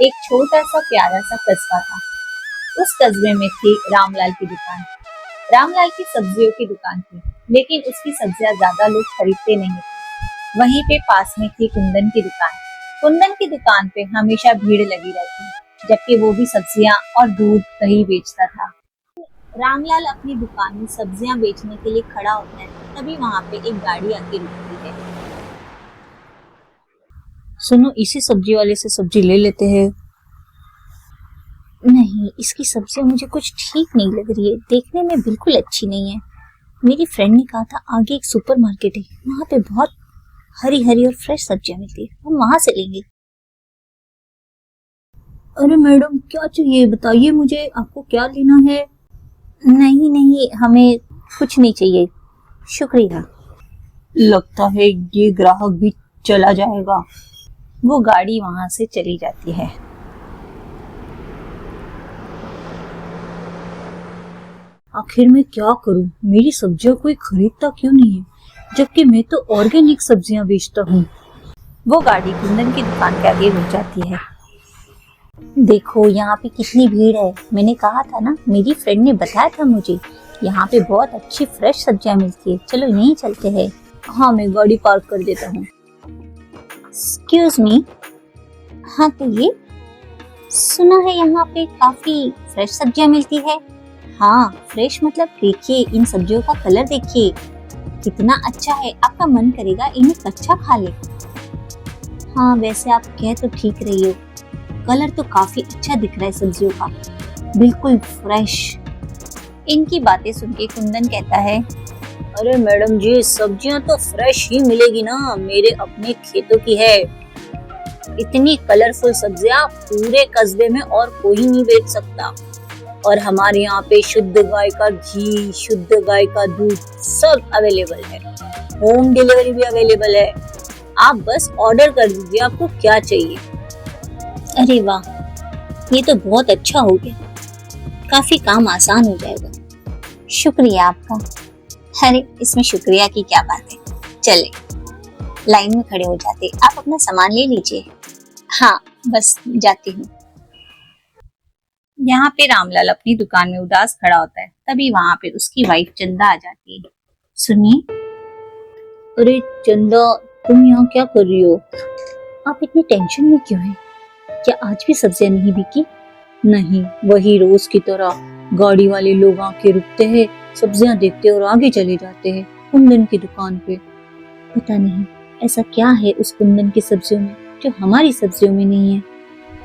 एक छोटा सा प्यारा सा कस्बा था। उस कस्बे में थी रामलाल की दुकान। रामलाल की सब्जियों की दुकान थी, लेकिन उसकी सब्जियां ज्यादा लोग खरीदते नहीं थे। वहीं पे पास में थी कुंदन की दुकान। कुंदन की दुकान पे हमेशा भीड़ लगी रहती, जबकि वो भी सब्जियां और दूध दही बेचता था। रामलाल अपनी दुकान में सब्जियां बेचने के लिए खड़ा होता है, तभी वहां पे एक गाड़ी आके रुकती है। सुनो, इसी सब्जी वाले से सब्जी ले लेते हैं। नहीं, इसकी सब्जियां मुझे कुछ ठीक नहीं लग रही है, देखने में बिल्कुल अच्छी नहीं है। मेरी फ्रेंड ने कहा था आगे एक सुपरमार्केट है, वहाँ पे बहुत हरी हरी और फ्रेश सब्जियां मिलती है, हम वहां से लेंगे। अरे मैडम, क्या चाहिए बताइए मुझे, आपको क्या लेना है? नहीं नहीं, हमें कुछ नहीं चाहिए, शुक्रिया। लगता है ये ग्राहक भी चला जाएगा। वो गाड़ी वहां से चली जाती है। आखिर मैं क्या करूं, मेरी सब्जियां कोई खरीदता क्यों नहीं है, जबकि मैं तो ऑर्गेनिक सब्जियां बेचता हूँ। वो गाड़ी कुंदन की दुकान के आगे रुक जाती है। देखो यहाँ पे कितनी भीड़ है, मैंने कहा था ना, मेरी फ्रेंड ने बताया था मुझे यहाँ पे बहुत अच्छी फ्रेश सब्जियां मिलती है, चलो यहीं चलते हैं। हाँ, मैं गाड़ी पार्क कर देता हूँ। एक्सक्यूज मी, हाँ कहिए। सुना है यहाँ पे काफी फ्रेश सब्जियां मिलती है। हाँ फ्रेश मतलब देखिए, इन सब्जियों का कलर देखिए कितना अच्छा है, आपका मन करेगा इन्हें कच्चा खा ले। हाँ वैसे आप कह तो ठीक रही हो, कलर तो काफी अच्छा दिख रहा है सब्जियों का, बिल्कुल फ्रेश। इनकी बातें सुन के कुंदन कहता है, अरे मैडम जी, सब्जियां तो फ्रेश ही मिलेगी ना, मेरे अपने खेतों की है। इतनी कलरफुल सब्जियां पूरे कस्बे में और कोई नहीं बेच सकता। और हमारे यहाँ पे शुद्ध गाय का घी, शुद्ध गाय का दूध सब अवेलेबल है। होम डिलीवरी भी अवेलेबल है। आप बस ऑर्डर कर दीजिए, आपको क्या चाहिए। अरे वाह, ये तो बहुत अच्छा हो गया, काफी काम आसान हो जाएगा, शुक्रिया आपका। अरे इसमें शुक्रिया की क्या बात है, चले लाइन में खड़े हो जाते, आप अपना सामान ले लीजिए। हाँ बस जाती हूँ। यहाँ पे रामलाल अपनी दुकान में उदास खड़ा होता है, तभी वहाँ पे उसकी वाइफ चंदा आ जाती है। सुनिए। अरे चंदा, तुम यहाँ क्या कर रही हो? आप इतनी टेंशन में क्यों हैं? क्या आज भी सब्जियां नहीं बिकी? नहीं, वही रोज की तरह गाड़ी वाले लोग आके रुकते हैं, सब्जियां देखते और आगे चले जाते हैं कुंदन की दुकान पे। पता नहीं ऐसा क्या है उस कुंदन की सब्जियों में जो हमारी सब्जियों में नहीं है।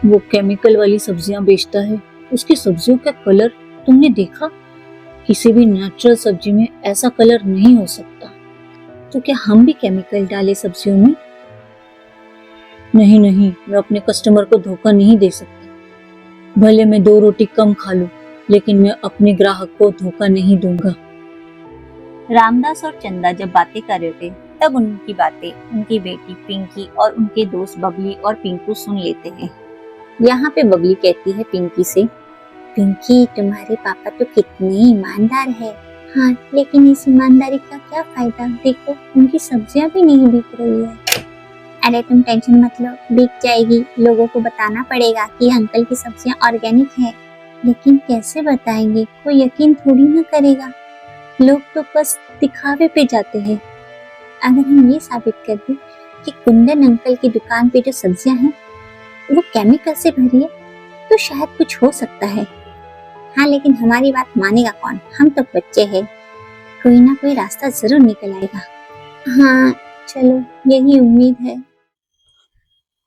वो केमिकल वाली सब्जियां बेचता है, उसकी सब्जियों का कलर तुमने देखा? किसी भी नेचुरल सब्जी में ऐसा कलर नहीं हो सकता। तो क्या हम भी केमिकल डाले सब्जियों में? नहीं नहीं, मैं अपने कस्टमर को धोखा नहीं दे सकता। भले मैं 2 रोटी कम खा लूं, लेकिन मैं अपने ग्राहक को धोखा नहीं दूंगा। रामदास और चंदा जब बातें कर रहे थे, तब उनकी बातें उनकी बेटी पिंकी और उनके दोस्त बबली और पिंकू सुन लेते हैं। यहाँ पे बबली कहती है पिंकी से, पिंकी तुम्हारे पापा तो कितने ईमानदार है। हाँ लेकिन इस ईमानदारी का क्या फायदा, देखो उनकी सब्जियां भी नहीं बिक रही है। अरे तुम टेंशन मत लो, बिक जाएगी, लोगों को बताना पड़ेगा कि अंकल की सब्जियां ऑर्गेनिक है। लेकिन कैसे बताएंगे, कोई यकीन थोड़ी ना करेगा, लोग तो बस दिखावे पे जाते हैं। अगर हम ये साबित कर दें कि कुंदन अंकल की दुकान पे जो सब्जियां हैं वो केमिकल से भरी है, तो शायद कुछ हो सकता है। हाँ लेकिन हमारी बात मानेगा कौन, हम तो बच्चे हैं, कोई ना कोई रास्ता जरूर निकल आएगा। हाँ चलो, यही उम्मीद है।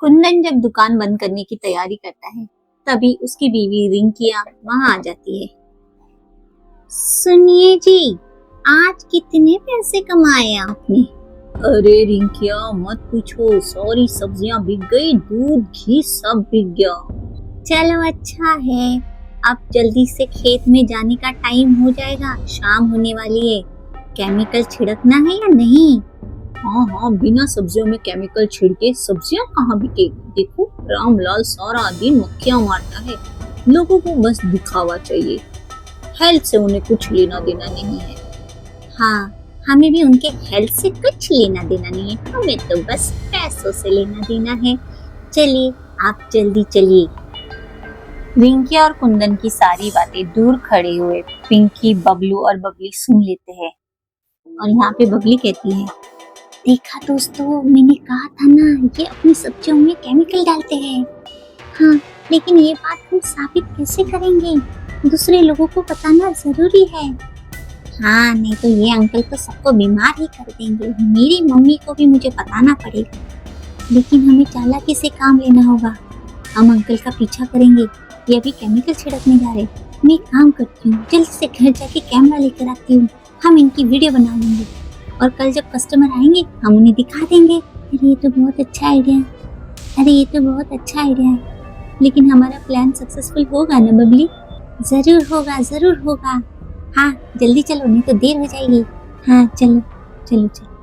कुंदन जब दुकान बंद करने की तैयारी करता है, तभी उसकी बीवी रिंकिया वहां आ जाती है। सुनिए जी, आज कितने पैसे कमाए आपने? अरे रिंकिया मत पूछो, सारी सब्जियां बिक गई, दूध घी सब बिक गया। चलो अच्छा है, अब जल्दी से खेत में जाने का टाइम हो जाएगा, शाम होने वाली है, केमिकल छिड़कना है या नहीं? हाँ, बिना सब्जियों में केमिकल छिड़के सब्जियां कहाँ बिकेगी। देखो रामलाल सारा दिन मक्खियां मारता है, लोगों को बस दिखावा चाहिए, हेल्थ से उन्हें कुछ लेना देना नहीं है। हाँ हमें भी उनके हेल्थ से कुछ लेना देना नहीं है, हमें तो बस पैसों से लेना देना है। चलिए आप जल्दी चलिए। रिंकी और कुंदन की सारी बातें दूर खड़े हुए पिंकी, बबलू और बबली सुन लेते हैं। और यहाँ पे बबली कहती है, देखा दोस्तों, मैंने कहा था ना, ये अपनी सब्जियों में केमिकल डालते हैं। हाँ, लेकिन ये बात हम साबित कैसे करेंगे? दूसरे लोगों को बताना जरूरी है। हाँ, नहीं तो ये अंकल तो सबको बीमार ही कर देंगे। मेरी मम्मी को भी मुझे बताना पड़ेगा। लेकिन हमें चालाकी से काम लेना होगा। हम अंकल का पीछा करेंगे, ये अभी केमिकल छिड़कने जा रहे। मैं एक काम करती हूँ, जल्दी से घर जाके कैमरा लेकर आती हूँ। हम इनकी वीडियो बना लेंगे और कल जब कस्टमर आएंगे हम उन्हें दिखा देंगे। अरे ये तो बहुत अच्छा आइडिया है। अरे ये तो बहुत अच्छा आइडिया है। लेकिन हमारा प्लान सक्सेसफुल होगा ना बबली? जरूर होगा, जरूर होगा। हाँ, जल्दी चलो, नहीं तो देर हो जाएगी। हाँ चलो चलो चलो।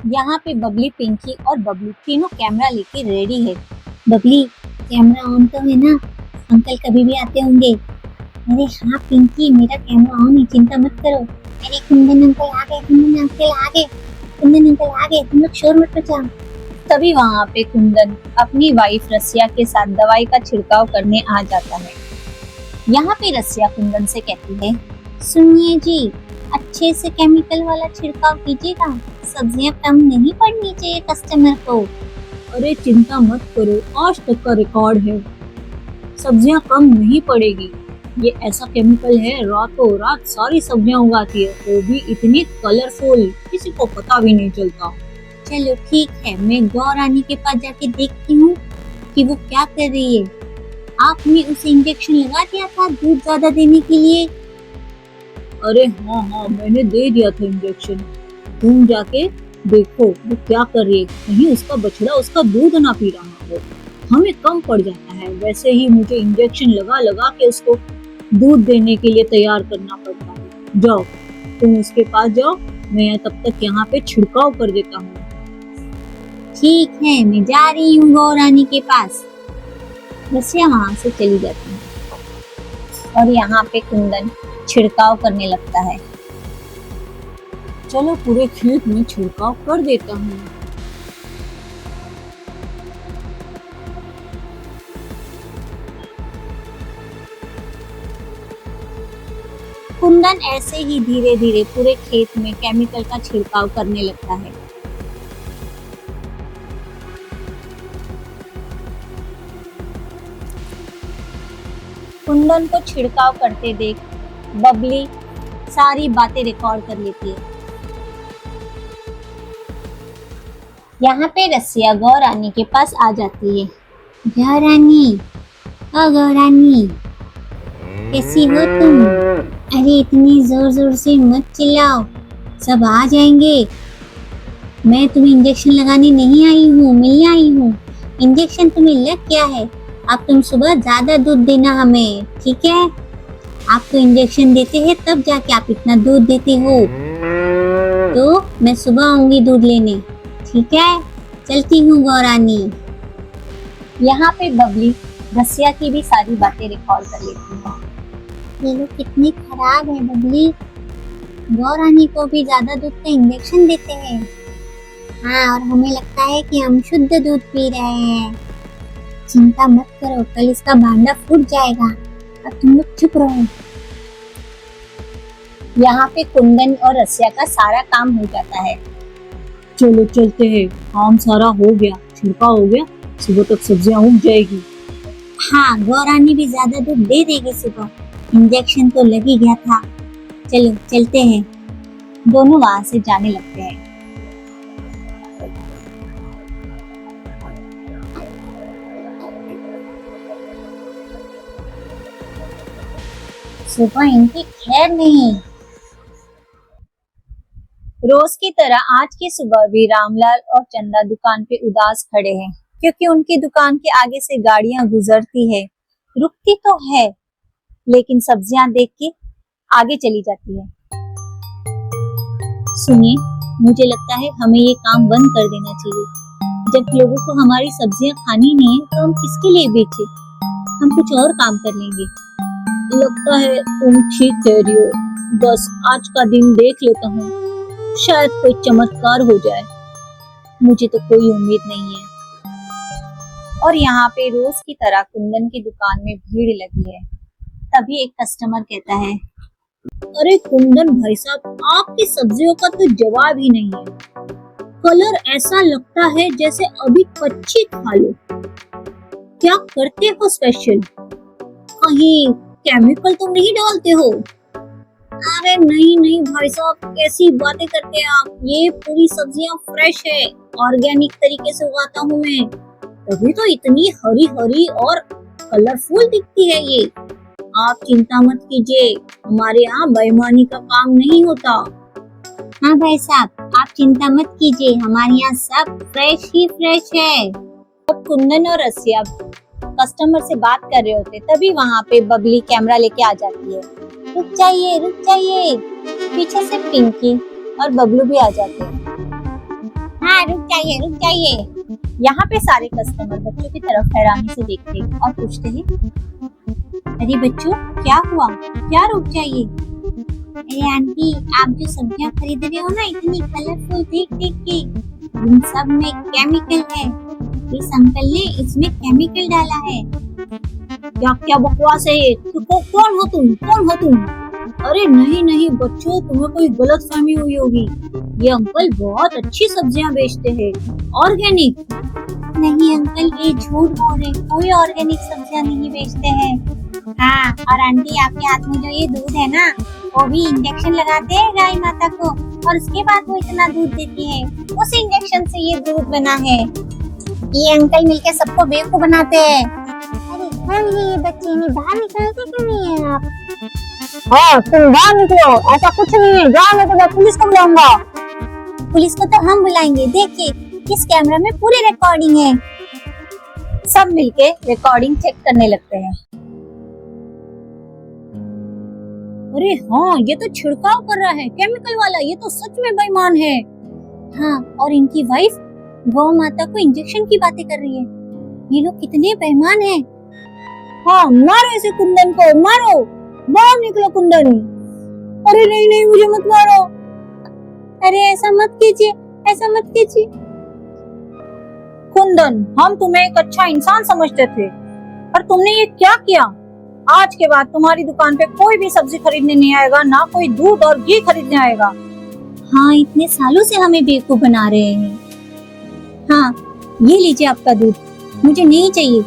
यहाँ पे बबली, पिंकी और बबलू तीनों कैमरा लेके रेडी है। बबली, कैमरा ऑन तो है ना? अंकल कभी भी आते होंगे। अरे हाँ पिंकी, मेरा कैमरा ऑन है, चिंता मत करो। अरे कुंदन अंकल आ गए, कुंदन अंकल आ गए, कुंदन अंकल आ गए, तुम लोग शोर मत मचाओ। तभी वहाँ पे कुंदन अपनी वाइफ रसिया के साथ दवाई का छिड़काव करने आ जाता है। यहाँ पे रसिया कुंदन से कहती है, सुनिए जी, अच्छे से केमिकल वाला छिड़काव कीजिएगा, सब्जियां कम नहीं पड़नी चाहिए कस्टमर को। अरे चिंता मत करो, आज तक का रिकॉर्ड है, सब्जियां कम नहीं पड़ेगी। ये ऐसा केमिकल है, रातों रात सारी सब्जियां उगाती है, वो भी इतनी कलरफुल, किसी को पता भी नहीं चलता। चलो ठीक है, मैं गौरानी के पास जाके देखती हूँ कि वो क्या कर रही है। आपने उसे इंजेक्शन लगा दिया था दूध ज्यादा देने के लिए? अरे हाँ, मैंने दे दिया था इंजेक्शन। तुम जाके देखो वो क्या कर रही है, कहीं उसका बछड़ा उसका दूध ना पी रहा हो। हमें कम पड़ जाता है, वैसे ही मुझे इंजेक्शन लगा लगा के उसको दूध देने के लिए तैयार करना पड़ता है। जाओ तुम उसके पास जाओ, मैं तब तक यहाँ पे छिड़काव कर देता हूँ। ठीक है, मैं जा रही हूँ गौरानी के पास। रसिया वहाँ से चली जाती है और यहाँ पे कुंदन छिड़काव करने लगता है। चलो पूरे खेत में छिड़काव कर देता हूँ। कुंदन ऐसे ही धीरे धीरे पूरे खेत में केमिकल का छिड़काव करने लगता है। कुंदन को छिड़काव करते देख बबली सारी बातें रिकॉर्ड कर लेती है। यहाँ पे रसिया गौरानी के पास आ जाती है। गौरानी, ओ गौरानी, कैसी हो तुम? अरे इतनी जोर जोर से मत चिल्लाओ, सब आ जाएंगे। मैं तुम्हें इंजेक्शन लगाने नहीं आई हूँ, मिलने आई हूँ। इंजेक्शन तुम्हें लग गया है, अब तुम सुबह ज्यादा दूध देना हमें, ठीक है? आपको इंजेक्शन देते हैं तब जाके आप इतना दूध देते हो। तो मैं सुबह आऊंगी दूध लेने, ठीक है? चलती हूँ गौरानी। यहाँ पे बबली रसिया की भी सारी बातें रिकॉर्ड कर लेती है। ये लोग कितनी खराब है बबली, गौरानी को भी ज्यादा दूध का इंजेक्शन देते हैं। हाँ, और हमें लगता है कि हम शुद्ध दूध पी रहे हैं। चिंता मत करो, कल इसका भांडा फूट जाएगा। अब तुम लोग चुप रहो। यहाँ पे कुंदन और रसिया का सारा काम हो जाता है। चलो चलते हैं, काम सारा हो गया, छिड़काव हो गया, सुबह तक सब्जियां उग जाएगी। हाँ, गौरानी भी ज्यादा दूध दे देगी सुबह, इंजेक्शन तो लग ही गया था। चलो चलते हैं। दोनों वहां से जाने लगते हैं। सुबह इनकी खैर नहीं। रोज की तरह आज की सुबह भी रामलाल और चंदा दुकान पे उदास खड़े हैं, क्योंकि उनकी दुकान के आगे से गाड़ियां गुजरती है, रुकती तो है लेकिन सब्जियां देख के आगे चली जाती है। सुनिए, मुझे लगता है हमें ये काम बंद कर देना चाहिए। जब लोगों को हमारी सब्जियां खानी नहीं है तो हम किसके लिए बेचे? हम कुछ और काम कर लेंगे। लगता है तुम ठीक कह रही हो, बस आज का दिन देख लेता हूँ, शायद कोई चमत्कार हो जाए। मुझे तो कोई उम्मीद नहीं है। और यहाँ पे रोज की तरह कुंदन की दुकान में भीड़ लगी है। तभी एक कस्टमर कहता है, अरे कुंदन भाई साहब, आपकी सब्जियों का तो जवाब ही नहीं है। कलर ऐसा लगता है जैसे अभी कच्ची खा लो। क्या करते हो स्पेशल? कहीं केमिकल तो नहीं डालते हो? अरे नहीं नहीं भाई साहब, कैसी बातें करते हैं आप। ये पूरी सब्जियां फ्रेश है, ऑर्गेनिक तरीके से उगाता हूँ मैं, तभी तो इतनी हरी हरी और कलरफुल दिखती है ये। आप चिंता मत कीजिए, हमारे यहाँ बेईमानी का काम नहीं होता। हाँ भाई साहब, आप चिंता मत कीजिए, हमारे यहाँ सब फ्रेश ही फ्रेश है। अब कुंदन और रसिया कस्टमर से बात कर रहे होते, तभी वहाँ पे बबली कैमरा लेके आ जाती है। रुक जाइए रुक जाइए। पीछे से पिंकी और बबलू भी आ जाते हैं। हाँ रुक जाइए। यहाँ पे सारे कस्टमर बच्चों की तरफ हैरानी से देखते और पूछते हैं, अरे बच्चों क्या हुआ, क्या रुक जाइए? अरे आंटी, आप जो सब्जियां खरीद रहे हो ना, इतनी कलरफुल देख के, इन सब में केमिकल है। इस अंकल ने इसमें केमिकल डाला है। क्या क्या बकवास है ये? कौन हो तुम? अरे नहीं नहीं बच्चों, तुम्हें कोई गलतफहमी हुई होगी। ये अंकल बहुत अच्छी सब्जियां बेचते हैं, ऑर्गेनिक। नहीं अंकल, ये झूठ बोल रहे, कोई ऑर्गेनिक सब्जियां नहीं बेचते हैं। हाँ, और आंटी आपके हाथ में जो ये दूध है ना, वो भी इंजेक्शन लगाते हैं गाय माता को, और उसके बाद वो इतना दूध देती है। उस इंजेक्शन से ये दूध बना है। ये अंकल मिलके सबको बेवकूफ बनाते हैं। अरे कौन है ये बच्चे, इन्हें बाहर निकालते क्यों नहीं है आप? हाँ तुम बाहर निकलो, ऐसा कुछ नहीं है। जाओ, मैं तो पुलिस को बुलाऊंगा। पुलिस को तो हम बुलाएंगे, देखिए इस कैमरा में पूरी रिकॉर्डिंग है। सब मिलके रिकॉर्डिंग चेक करने लगते हैं। अरे हाँ, ये तो छिड़काव कर रहा है केमिकल वाला, ये तो सच में बेईमान है। हाँ, और इनकी वाइफ गौ माता को इंजेक्शन की बातें कर रही है। ये लोग कितने बेईमान हैं। हाँ, मारो इसे कुंदन को, मारो। बाहर निकलो कुंदन। अरे नहीं नहीं, मुझे मत मारो। अरे ऐसा मत कीजिए, ऐसा मत कीजिए। कुंदन, हम तुम्हें एक अच्छा इंसान समझते थे, पर तुमने ये क्या किया? आज के बाद तुम्हारी दुकान पे कोई भी सब्जी खरीदने नहीं आएगा, ना कोई दूध और घी खरीदने आएगा। हाँ, इतने सालों से हमें बेवकूफ बना रहे हैं। हाँ, ये लीजिए आपका दूध, मुझे नहीं चाहिए।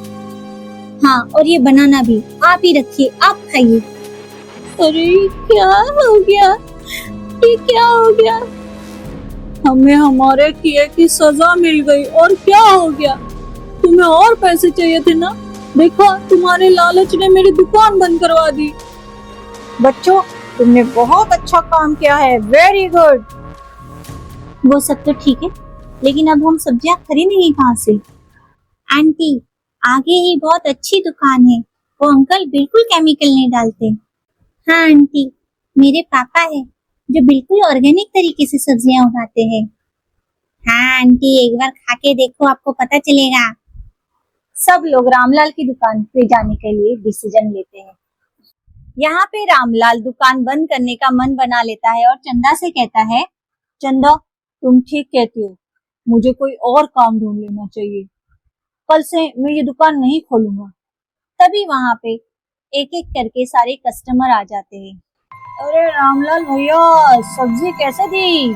हाँ, और ये बनाना भी आप ही रखिए, आप खाइए। अरे क्या हो गया, ये क्या हो गया? हमें हमारे किए की सजा मिल गई, और क्या हो गया? तुम्हें और पैसे चाहिए थे ना, देखो तुम्हारे लालच ने मेरी दुकान बंद करवा दी। बच्चों, तुमने बहुत अच्छा काम किया है, वेरी गुड। वो सब तो ठीक है, लेकिन अब हम सब्जियां खरीदेंगे कहाँ से? आंटी, आगे ही बहुत अच्छी दुकान है, वो अंकल बिल्कुल केमिकल नहीं डालते। हाँ आंटी, मेरे पापा है जो बिल्कुल ऑर्गेनिक तरीके से सब्जियां उगाते हैं। हाँ आंटी, एक बार खा के देखो, आपको पता चलेगा। सब लोग रामलाल की दुकान पे जाने के लिए डिसीजन लेते हैं। यहाँ पे रामलाल दुकान बंद करने का मन बना लेता है और चंदा से कहता है, चंदा, तुम ठीक कहती हो, मुझे कोई और काम ढूंढ लेना चाहिए। कल से मैं ये दुकान नहीं खोलूंगा। तभी वहाँ पे एक एक करके सारे कस्टमर आ जाते हैं। अरे रामलाल भैया, सब्जी कैसे दी?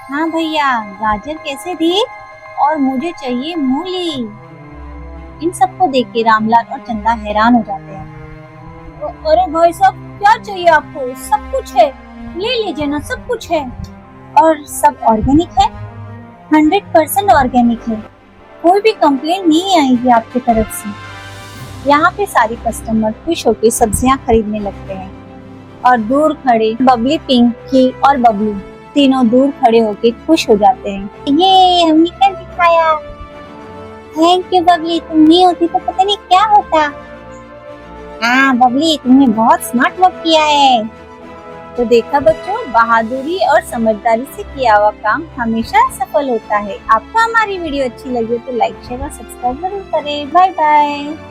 हाँ भैया, गाजर कैसे दी? और मुझे चाहिए मूली। इन सबको देख के रामलाल और चंदा हैरान हो जाते हैं। अरे भाई साहब, क्या चाहिए आपको? सब कुछ है, ले लीजिए ना, सब कुछ है। और सब ऑर्गेनिक है, 100% ऑर्गेनिक है, कोई भी कंप्लेंट नहीं आएगी आपकी तरफ से। यहाँ पे सारे कस्टमर खुश होकर सब्जियां खरीदने लगते हैं, और दूर खड़े बबली, पिंकी और बबलू तीनों दूर खड़े होकर खुश हो जाते हैं। ये हमने कर दिखाया। थैंक यू बबली, तुम नहीं होती तो पता नहीं क्या होता। हाँ बबली, तुमने बहुत स्मार्ट वर्क किया है। तो देखा बच्चों, बहादुरी और समझदारी से किया हुआ काम हमेशा सफल होता है। आपको हमारी वीडियो अच्छी लगी तो लाइक, शेयर और सब्सक्राइब जरूर करें। Bye bye.